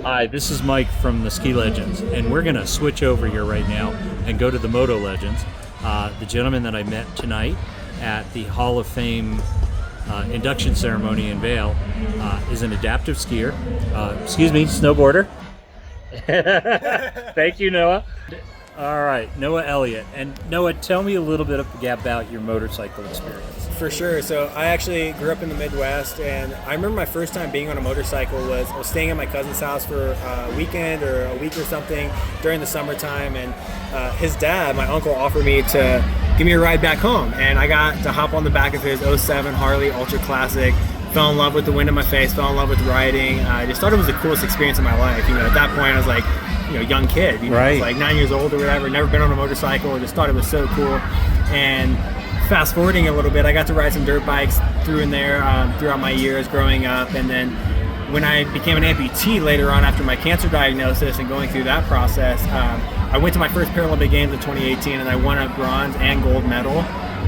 Hi, this is Mike from the Ski Legends, and we're going to switch over here right now and go to the Moto Legends. The gentleman that I met tonight at the Hall of Fame induction ceremony in Vail is an adaptive skier, snowboarder. Thank you, Noah. All right, Noah Elliott. And Noah, tell me a little bit about your motorcycle experience. For sure. So I actually grew up in the Midwest, and I remember my first time being on a motorcycle was I was staying at my cousin's house for a weekend or a week or something during the summertime, and his dad, my uncle, offered me to give me a ride back home, and I got to hop on the back of his '07 Harley Ultra Classic. Fell in love with the wind in my face, fell in love with riding. I just thought it was the coolest experience of my life. You know, at that point I was like, young kid. I was like 9 years old or whatever, never been on a motorcycle, just thought it was so cool. And fast forwarding a little bit, I got to ride some dirt bikes through and there throughout my years growing up. And then when I became an amputee later on after my cancer diagnosis and going through that process, I went to my first Paralympic Games in 2018 and I won a bronze and gold medal.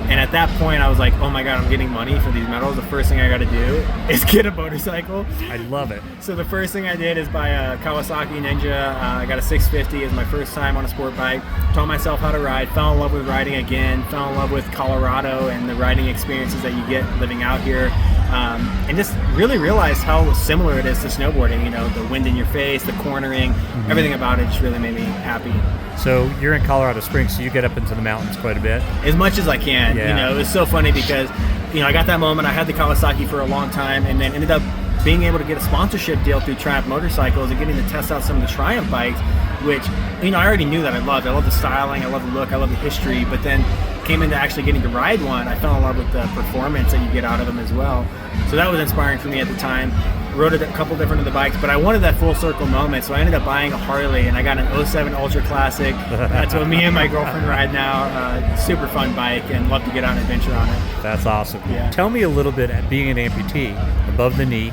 And at that point, I was like, oh my God, I'm getting money for these medals. The first thing I got to do is get a motorcycle. I love it. So the first thing I did is buy a Kawasaki Ninja. I got a 650 as my first time on a sport bike. Taught myself how to ride, fell in love with riding again, fell in love with Colorado and the riding experiences that you get living out here. And just really realized how similar it is to snowboarding. You know, the wind in your face, the cornering, everything about it just really made me happy. So you're in Colorado Springs, so you get up into the mountains quite a bit. As much as I can. Yeah. You know, it was so funny because, I got that moment. I had the Kawasaki for a long time, and then ended up being able to get a sponsorship deal through Triumph Motorcycles and getting to test out some of the Triumph bikes, which, I already knew that I loved. I love the styling, I love the look, I love the history, but then came into actually getting to ride one. I fell in love with the performance that you get out of them as well. So that was inspiring for me at the time. Rode a couple different of the bikes, but I wanted that full circle moment, so I ended up buying a Harley, and I got an '07 Ultra Classic. That's what me and my girlfriend ride now. Super fun bike, and love to get on an adventure on it. That's awesome. Yeah. Tell me a little bit, at being an amputee, above the knee,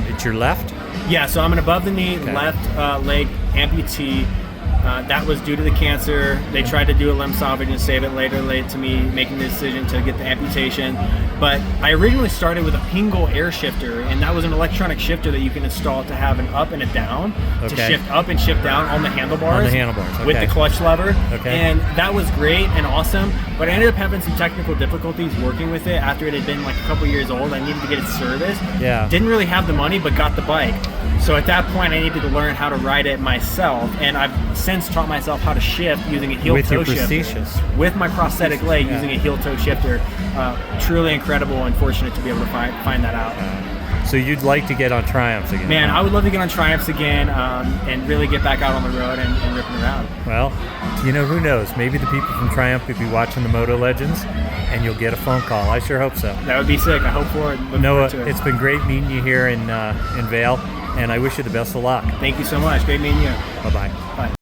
it's your left? Yeah, so I'm an above the knee, left leg amputee. That was due to the cancer. They tried to do a limb salvage and save it later, late to me making the decision to get the amputation. But I originally started with a Pingle air shifter, and that was an electronic shifter that you can install to have an up and a down, to shift up and shift down on the handlebars. On the handlebars, okay. With the clutch lever. Okay. And that was great and awesome, but I ended up having some technical difficulties working with it after it had been like a couple years old. I needed to get it serviced. Yeah. Didn't really have the money, but got the bike. So at that point, I needed to learn how to ride it myself, and I've since taught myself how to shift using a heel-toe shifter. With my prosthetic leg, using a heel-toe shifter. Truly incredible and fortunate to be able to find that out. So you'd like to get on Triumphs again? Man, I would love to get on Triumphs again and really get back out on the road and ripping around. Well, who knows? Maybe the people from Triumph could be watching the Moto Legends, and you'll get a phone call. I sure hope so. That would be sick. I hope for it. Noah, it's been great meeting you here in Vail, and I wish you the best of luck. Thank you so much. Great meeting you. Bye-bye. Bye.